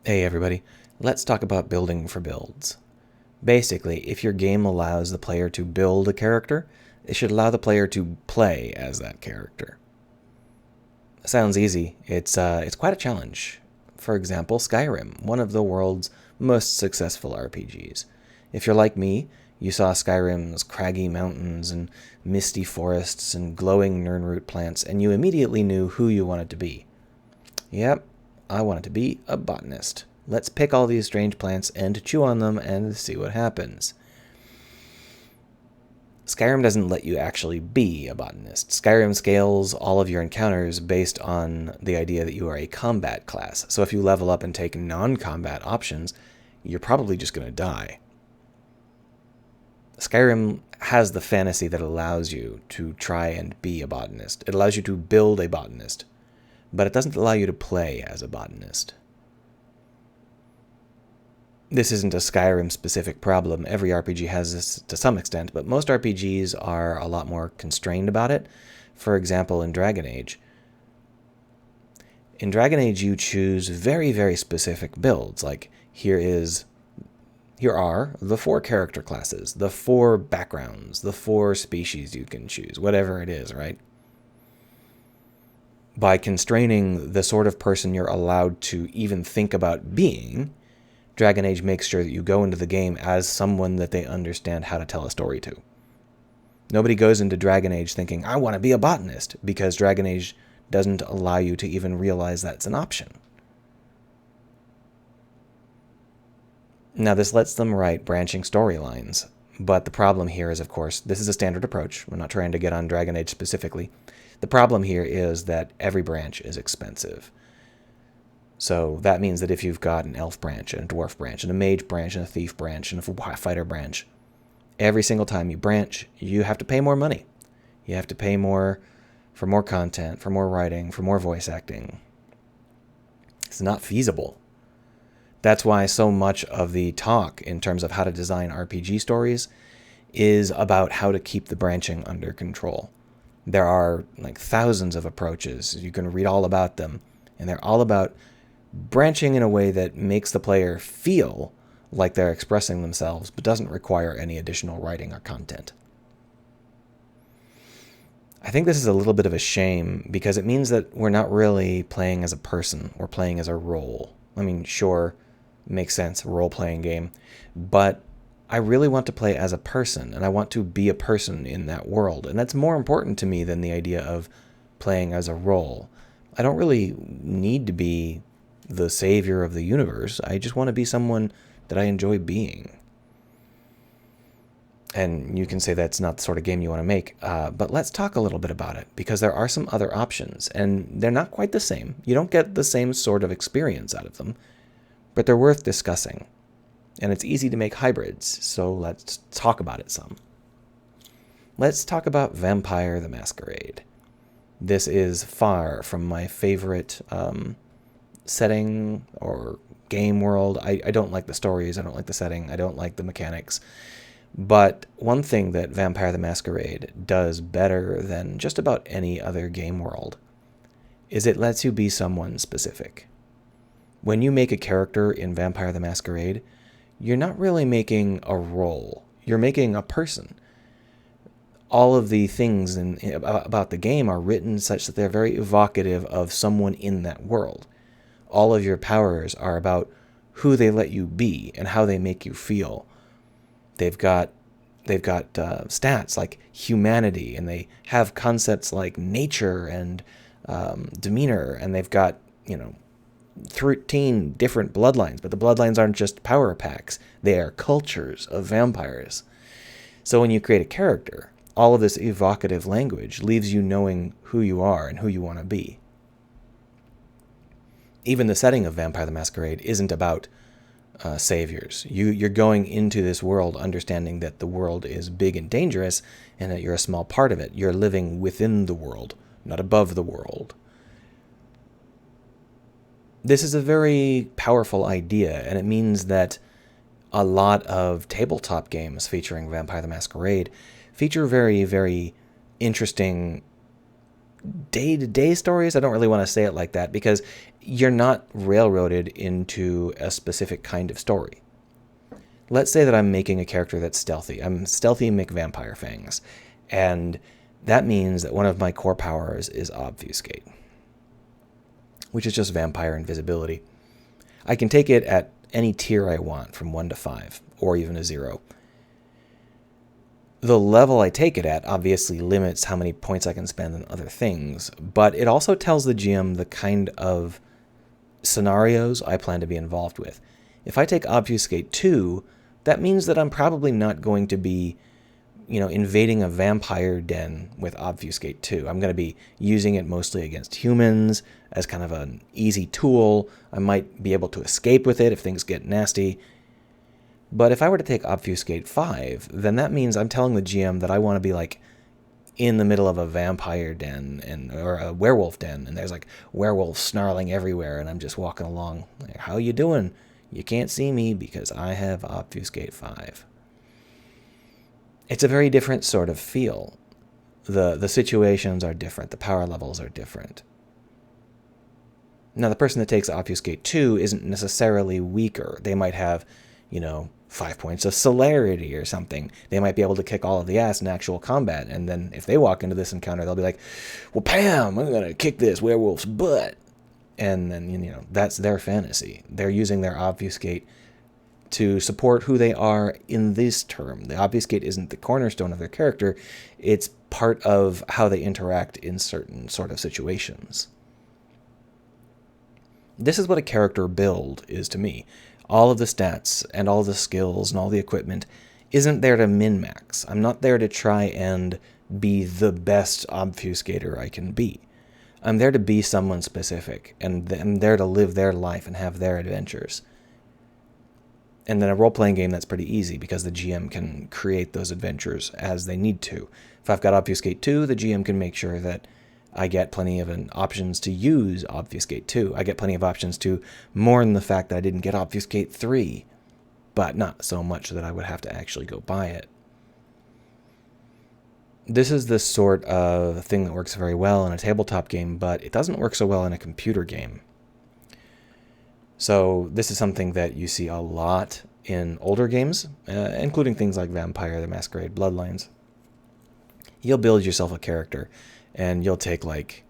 Hey everybody, let's talk about building for builds. Basically, if your game allows the player to build a character, it should allow the player to play as that character. Sounds easy. It's quite a challenge. For example, Skyrim, one of the world's most successful RPGs. If you're like me, you saw Skyrim's craggy mountains and misty forests and glowing nirnroot plants, and you immediately knew who you wanted to be. Yep, I wanted to be a botanist. Let's pick all these strange plants and chew on them and see what happens. Skyrim doesn't let you actually be a botanist. Skyrim scales all of your encounters based on the idea that you are a combat class. So if you level up and take non-combat options, you're probably just going to die. Skyrim has the fantasy that allows you to try and be a botanist. It allows you to build a botanist, but it doesn't allow you to play as a botanist. This isn't a Skyrim-specific problem. Every RPG has this to some extent, but most RPGs are a lot more constrained about it. For example, in Dragon Age. In Dragon Age, you choose very, very specific builds. Like, here are the 4 character classes, the 4 backgrounds, the 4 species you can choose, whatever it is, right? By constraining the sort of person you're allowed to even think about being, Dragon Age makes sure that you go into the game as someone that they understand how to tell a story to. Nobody goes into Dragon Age thinking, I want to be a botanist, because Dragon Age doesn't allow you to even realize that's an option. Now, this lets them write branching storylines, but the problem here is, of course, this is a standard approach. We're not trying to get on Dragon Age specifically. The problem here is that every branch is expensive. So that means that if you've got an elf branch and a dwarf branch and a mage branch and a thief branch and a fighter branch, every single time you branch, you have to pay more money. You have to pay more for more content, for more writing, for more voice acting. It's not feasible. That's why so much of the talk in terms of how to design RPG stories is about how to keep the branching under control. There are like thousands of approaches. You can read all about them, and they're all about branching in a way that makes the player feel like they're expressing themselves, but doesn't require any additional writing or content. I think this is a little bit of a shame because it means that we're not really playing as a person. We're playing as a role. I mean, sure, makes sense, role-playing game, but I really want to play as a person, and I want to be a person in that world, and that's more important to me than the idea of playing as a role. I don't really need to be the savior of the universe. I just want to be someone that I enjoy being. And you can say that's not the sort of game you want to make, but let's talk a little bit about it, because there are some other options, and they're not quite the same. You don't get the same sort of experience out of them, but they're worth discussing. And it's easy to make hybrids, so let's talk about it some. Let's talk about Vampire the Masquerade. This is far from my favorite setting or game world. I don't like the stories, I don't like the setting, I don't like the mechanics. But one thing that Vampire the Masquerade does better than just about any other game world is it lets you be someone specific. When you make a character in Vampire the Masquerade, you're not really making a role. You're making a person. All of the things about the game are written such that they're very evocative of someone in that world. All of your powers are about who they let you be and how they make you feel. They've got stats like humanity, and they have concepts like nature and demeanor, and they've got 13 different bloodlines, but the bloodlines aren't just power packs. They are cultures of vampires. So when you create a character, all of this evocative language leaves you knowing who you are and who you want to be. Even the setting of Vampire the Masquerade isn't about saviors. You're going into this world understanding that the world is big and dangerous and that you're a small part of it. You're living within the world, not above the world. This is a very powerful idea, and it means that a lot of tabletop games featuring Vampire the Masquerade feature very, very interesting day-to-day stories. I don't really want to say it like that because you're not railroaded into a specific kind of story. Let's say that I'm making a character that's stealthy. I'm stealthy McVampire Fangs. And that means that one of my core powers is Obfuscate, which is just vampire invisibility. I can take it at any tier I want, from 1 to 5, or even a 0. The level I take it at obviously limits how many points I can spend on other things, but it also tells the GM the kind of scenarios I plan to be involved with. If I take Obfuscate 2, that means that I'm probably not going to be, invading a vampire den with Obfuscate 2. I'm going to be using it mostly against humans as kind of an easy tool. I might be able to escape with it if things get nasty. But if I were to take Obfuscate 5, then that means I'm telling the GM that I want to be like in the middle of a vampire den or a werewolf den, and there's like werewolves snarling everywhere, and I'm just walking along like, how you doing? You can't see me because I have Obfuscate 5. It's a very different sort of feel. The situations are different. The power levels are different. Now, the person that takes Obfuscate 2 isn't necessarily weaker. They might have, 5 points of celerity or something. They might be able to kick all of the ass in actual combat. And then if they walk into this encounter, they'll be like, well, Pam, I'm going to kick this werewolf's butt. And then, that's their fantasy. They're using their Obfuscate to support who they are in this term. The Obfuscate isn't the cornerstone of their character. It's part of how they interact in certain sort of situations. This is what a character build is to me. All of the stats and all the skills and all the equipment isn't there to min-max. I'm not there to try and be the best obfuscator I can be. I'm there to be someone specific, and I'm there to live their life and have their adventures. And then a role-playing game, that's pretty easy because the GM can create those adventures as they need to. If I've got Obfuscate 2, the GM can make sure that I get plenty of options to use Obfuscate 2. I get plenty of options to mourn the fact that I didn't get Obfuscate 3, but not so much that I would have to actually go buy it. This is the sort of thing that works very well in a tabletop game, but it doesn't work so well in a computer game. So this is something that you see a lot in older games, including things like Vampire the Masquerade, Bloodlines. You'll build yourself a character, and you'll take like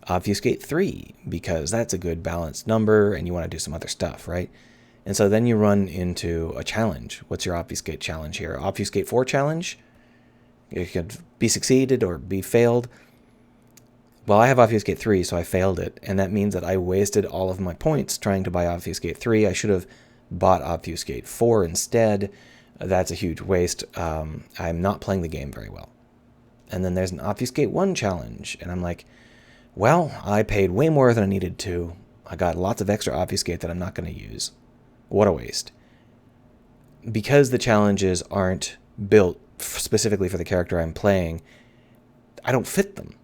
Obfuscate 3 because that's a good balanced number and you want to do some other stuff, right? And so then you run into a challenge. What's your Obfuscate challenge here? Obfuscate 4 challenge? It could be succeeded or be failed. Well, I have Obfuscate 3, so I failed it, and that means that I wasted all of my points trying to buy Obfuscate 3. I should have bought Obfuscate 4 instead. That's a huge waste. I'm not playing the game very well. And then there's an Obfuscate 1 challenge, and I'm like, well, I paid way more than I needed to. I got lots of extra Obfuscate that I'm not going to use. What a waste. Because the challenges aren't built specifically for the character I'm playing, I don't fit them.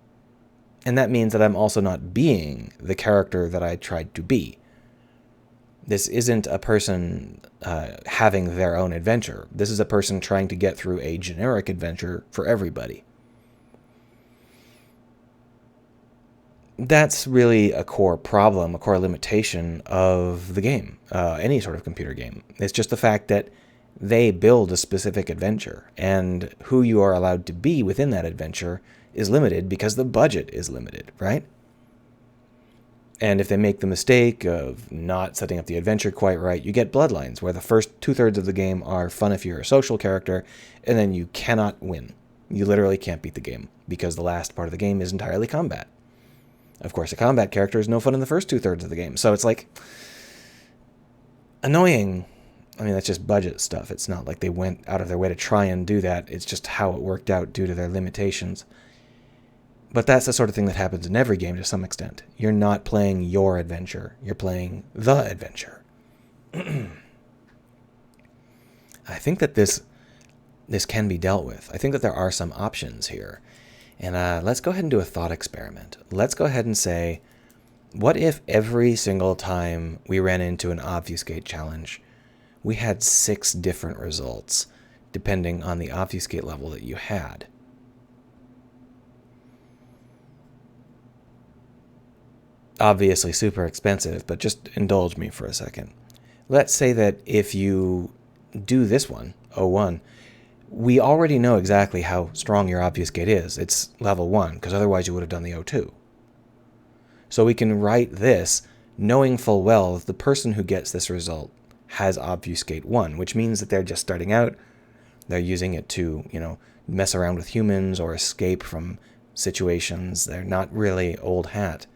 And that means that I'm also not being the character that I tried to be. This isn't a person having their own adventure. This is a person trying to get through a generic adventure for everybody. That's really a core problem, a core limitation of the game, any sort of computer game. It's just the fact that they build a specific adventure, and who you are allowed to be within that adventure is limited because the budget is limited, right? And if they make the mistake of not setting up the adventure quite right, you get Bloodlines, where the first 2/3 of the game are fun if you're a social character, and then you cannot win. You literally can't beat the game, because the last part of the game is entirely combat. Of course, a combat character is no fun in the first 2/3 of the game, so it's like annoying. I mean, that's just budget stuff. It's not like they went out of their way to try and do that. It's just how it worked out due to their limitations. But that's the sort of thing that happens in every game to some extent. You're not playing your adventure. You're playing the adventure. I think that this can be dealt with. I think that there are some options here. And let's go ahead and do a thought experiment. Let's go ahead and say, what if every single time we ran into an Obfuscate challenge, we had 6 different results, depending on the Obfuscate level that you had? obviously super expensive, but just indulge me for a second. Let's say that if you do this one, O1, we already know exactly how strong your Obfuscate is. It's level 1, because otherwise you would have done the O2. So we can write this knowing full well that the person who gets this result has Obfuscate 1, which means that they're just starting out. They're using it to, mess around with humans or escape from situations. They're not really old hat.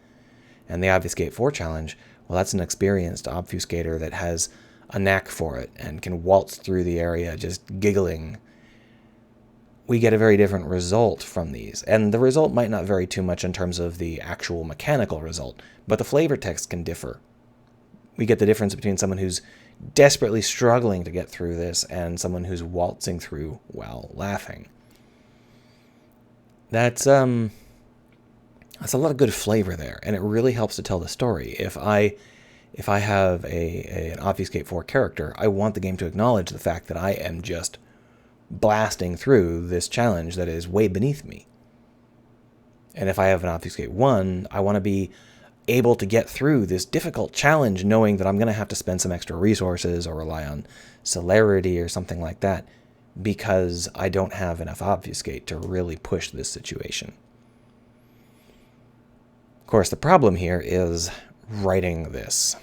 And the Obfuscate 4 challenge, well, that's an experienced obfuscator that has a knack for it and can waltz through the area just giggling. We get a very different result from these. And the result might not vary too much in terms of the actual mechanical result, but the flavor text can differ. We get the difference between someone who's desperately struggling to get through this and someone who's waltzing through while laughing. That's a lot of good flavor there, and it really helps to tell the story. If I have an Obfuscate 4 character, I want the game to acknowledge the fact that I am just blasting through this challenge that is way beneath me. And if I have an Obfuscate 1, I want to be able to get through this difficult challenge knowing that I'm going to have to spend some extra resources or rely on celerity or something like that because I don't have enough Obfuscate to really push this situation. Of course, the problem here is writing this.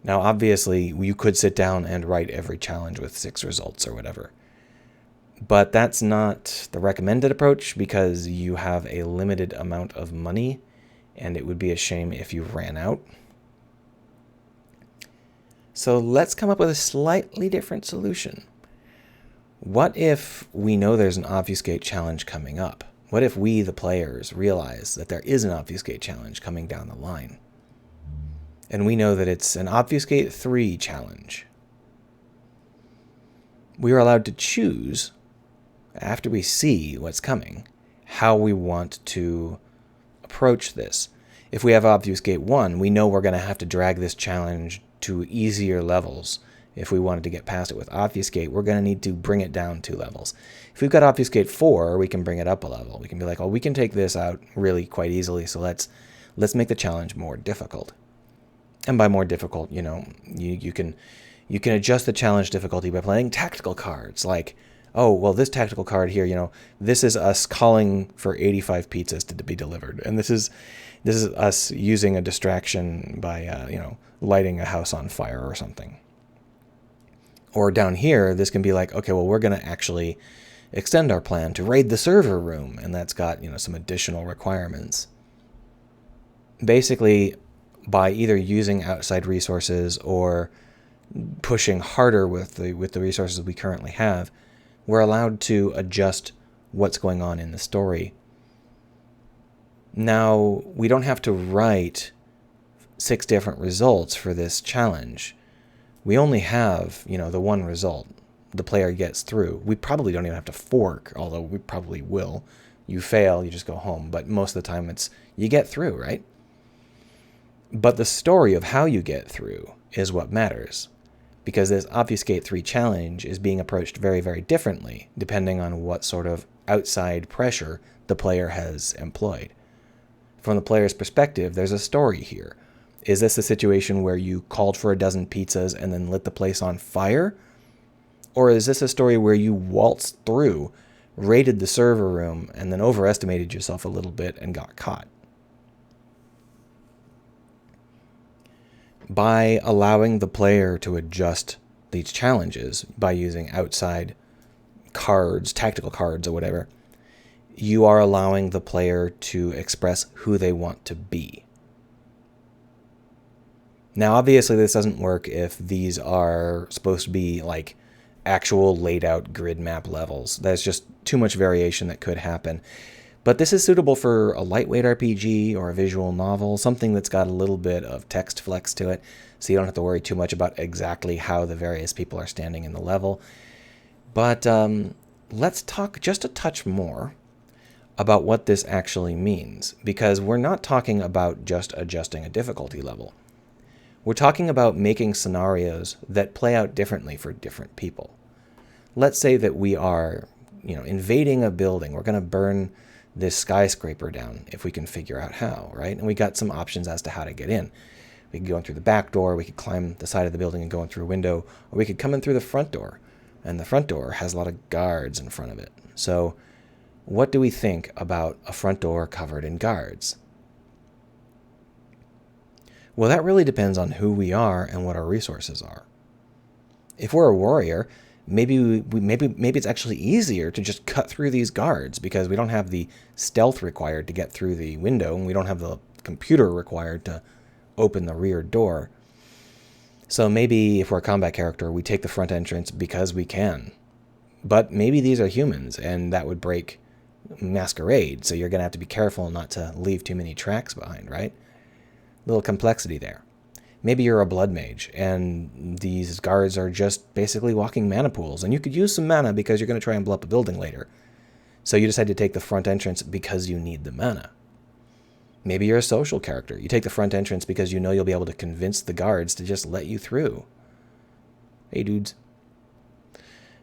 Now, obviously, you could sit down and write every challenge with 6 results or whatever. But that's not the recommended approach because you have a limited amount of money, and it would be a shame if you ran out. So let's come up with a slightly different solution. What if we know there's an Obfuscate challenge coming up? What if we, the players, realize that there is an Obfuscate challenge coming down the line? And we know that it's an Obfuscate 3 challenge. We are allowed to choose, after we see what's coming, how we want to approach this. If we have Obfuscate 1, we know we're going to have to drag this challenge to easier levels. If we wanted to get past it with Obfuscate, we're going to need to bring it down 2 levels. If we've got Obfuscate 4, we can bring it up a level. We can be like, oh, we can take this out really quite easily, so let's make the challenge more difficult. And by more difficult, you can adjust the challenge difficulty by playing tactical cards. Like, oh, well, this tactical card here, this is us calling for 85 pizzas to be delivered, and this is us using a distraction by lighting a house on fire or something. Or down here, this can be like, okay, well, we're going to actually extend our plan to raid the server room, and that's got some additional requirements. Basically, by either using outside resources or pushing harder with the resources we currently have, we're allowed to adjust what's going on in the story. Now, we don't have to write 6 different results for this challenge. We only have, the one result. The player gets through. We probably don't even have to fork, although we probably will. You fail, you just go home. But most of the time it's, you get through, right? But the story of how you get through is what matters. Because this Obfuscate 3 challenge is being approached very, very differently, depending on what sort of outside pressure the player has employed. From the player's perspective, there's a story here. Is this a situation where you called for a dozen pizzas and then lit the place on fire? Or is this a story where you waltzed through, raided the server room, and then overestimated yourself a little bit and got caught? By allowing the player to adjust these challenges by using outside cards, tactical cards or whatever, you are allowing the player to express who they want to be. Now, obviously, this doesn't work if these are supposed to be like actual laid out grid map levels. There's just too much variation that could happen. But this is suitable for a lightweight RPG or a visual novel, something that's got a little bit of text flex to it, so you don't have to worry too much about exactly how the various people are standing in the level. But let's talk just a touch more about what this actually means, because we're not talking about just adjusting a difficulty level. We're talking about making scenarios that play out differently for different people. Let's say that we are, invading a building. We're going to burn this skyscraper down if we can figure out how, right? And we got some options as to how to get in. We could go in through the back door, we could climb the side of the building and go in through a window, or we could come in through the front door. And the front door has a lot of guards in front of it. So what do we think about a front door covered in guards? Well, that really depends on who we are and what our resources are. If we're a warrior, maybe it's actually easier to just cut through these guards because we don't have the stealth required to get through the window, and we don't have the computer required to open the rear door. So maybe if we're a combat character, we take the front entrance because we can. But maybe these are humans, and that would break masquerade, so you're going to have to be careful not to leave too many tracks behind, right? Little complexity there. Maybe you're a blood mage, and these guards are just basically walking mana pools, and you could use some mana because you're going to try and blow up a building later. So you decide to take the front entrance because you need the mana. Maybe you're a social character. You take the front entrance because you know you'll be able to convince the guards to just let you through. Hey, dudes.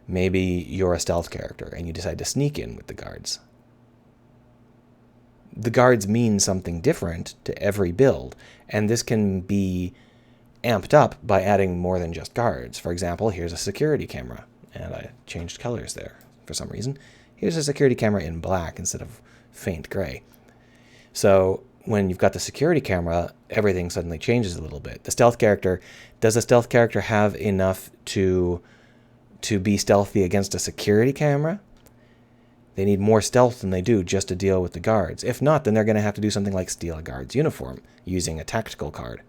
Maybe you're a stealth character, and you decide to sneak in with the guards. The guards mean something different to every build, and this can be amped up by adding more than just guards. For example, here's a security camera, and I changed colors there for some reason. Here's a security camera in black instead of faint gray. So when you've got the security camera, everything suddenly changes a little bit. The stealth character, does a stealth character have enough to be stealthy against a security camera? They need more stealth than they do just to deal with the guards. If not, then they're going to have to do something like steal a guard's uniform using a tactical card.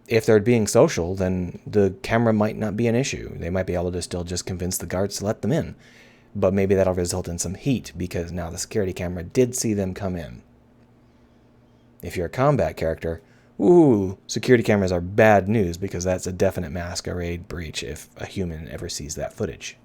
If they're being social, then the camera might not be an issue. They might be able to still just convince the guards to let them in. But maybe that'll result in some heat because now the security camera did see them come in. If you're a combat character, ooh, security cameras are bad news because that's a definite masquerade breach if a human ever sees that footage.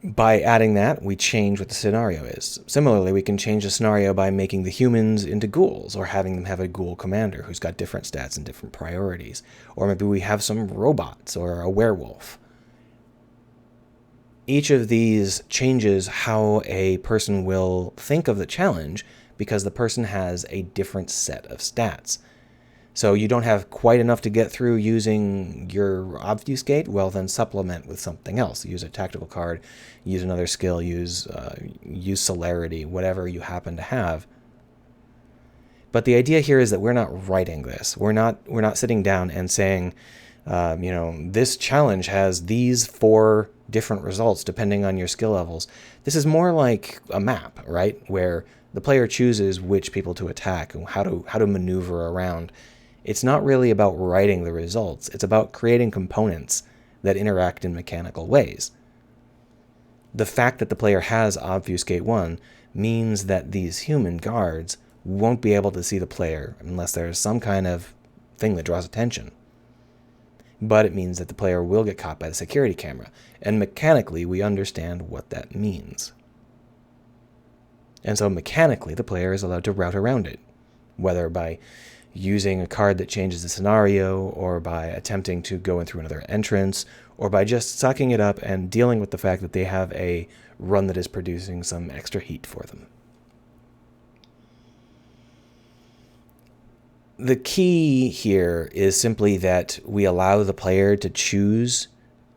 By adding that, we change what the scenario is. Similarly, we can change the scenario by making the humans into ghouls, or having them have a ghoul commander who's got different stats and different priorities. Or maybe we have some robots, or a werewolf. Each of these changes how a person will think of the challenge, because the person has a different set of stats. So you don't have quite enough to get through using your Obfuscate, well then supplement with something else. Use a tactical card, use another skill, use celerity, whatever you happen to have. But the idea here is that we're not writing this. We're not sitting down and saying, this challenge has these 4 different results depending on your skill levels. This is more like a map, right? Where the player chooses which people to attack and how to maneuver around. It's not really about writing the results. It's about creating components that interact in mechanical ways. The fact that the player has Obfuscate 1 means that these human guards won't be able to see the player unless there's some kind of thing that draws attention. But it means that the player will get caught by the security camera, and mechanically we understand what that means. And so mechanically the player is allowed to route around it, whether by using a card that changes the scenario, or by attempting to go in through another entrance, or by just sucking it up and dealing with the fact that they have a run that is producing some extra heat for them. The key here is simply that we allow the player to choose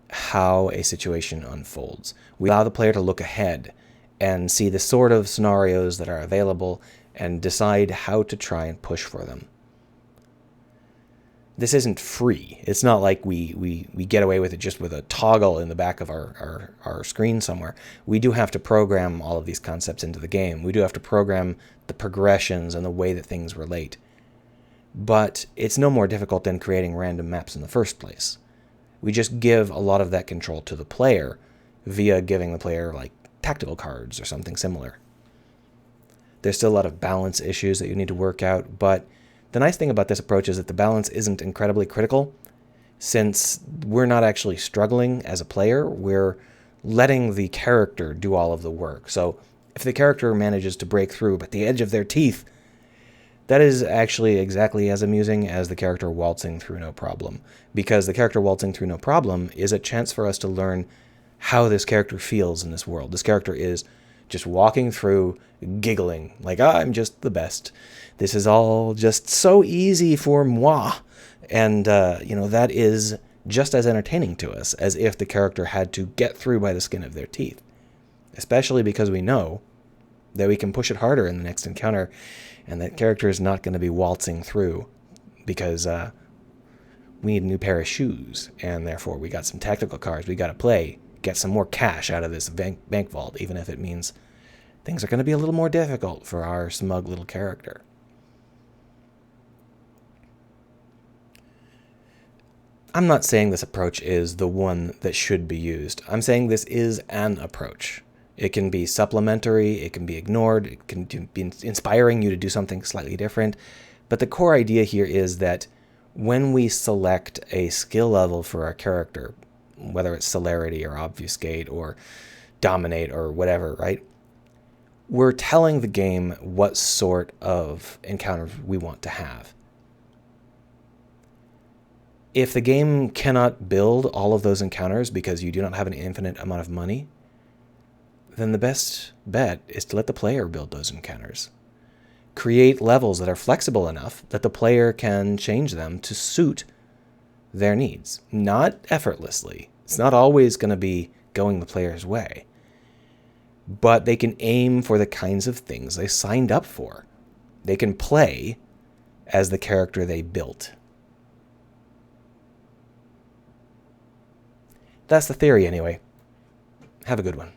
how a situation unfolds. We allow the player to look ahead and see the sort of scenarios that are available and decide how to try and push for them. This isn't free. It's not like we get away with it just with a toggle in the back of our screen somewhere. We do have to program all of these concepts into the game. We do have to program the progressions and the way that things relate. But it's no more difficult than creating random maps in the first place. We just give a lot of that control to the player via giving the player like tactical cards or something similar. There's still a lot of balance issues that you need to work out, but the nice thing about this approach is that the balance isn't incredibly critical, since we're not actually struggling as a player. We're letting the character do all of the work. So if the character manages to break through but the edge of their teeth, that is actually exactly as amusing as the character waltzing through no problem, because the character waltzing through no problem is a chance for us to learn how this character feels in this world. This character is just walking through, giggling, like, I'm just the best. This is all just so easy for moi. And, that is just as entertaining to us as if the character had to get through by the skin of their teeth. Especially because we know that we can push it harder in the next encounter, and that character is not going to be waltzing through because we need a new pair of shoes, and therefore we got some tactical cards we got to play, get some more cash out of this bank vault, even if it means things are going to be a little more difficult for our smug little character. I'm not saying this approach is the one that should be used. I'm saying this is an approach. It can be supplementary, it can be ignored, it can be inspiring you to do something slightly different. But the core idea here is that when we select a skill level for our character, whether it's celerity or obfuscate or dominate or whatever, right? We're telling the game what sort of encounters we want to have. If the game cannot build all of those encounters because you do not have an infinite amount of money, then the best bet is to let the player build those encounters. Create levels that are flexible enough that the player can change them to suit their needs. Not effortlessly. It's not always going to be going the player's way. But they can aim for the kinds of things they signed up for. They can play as the character they built. That's the theory anyway. Have a good one.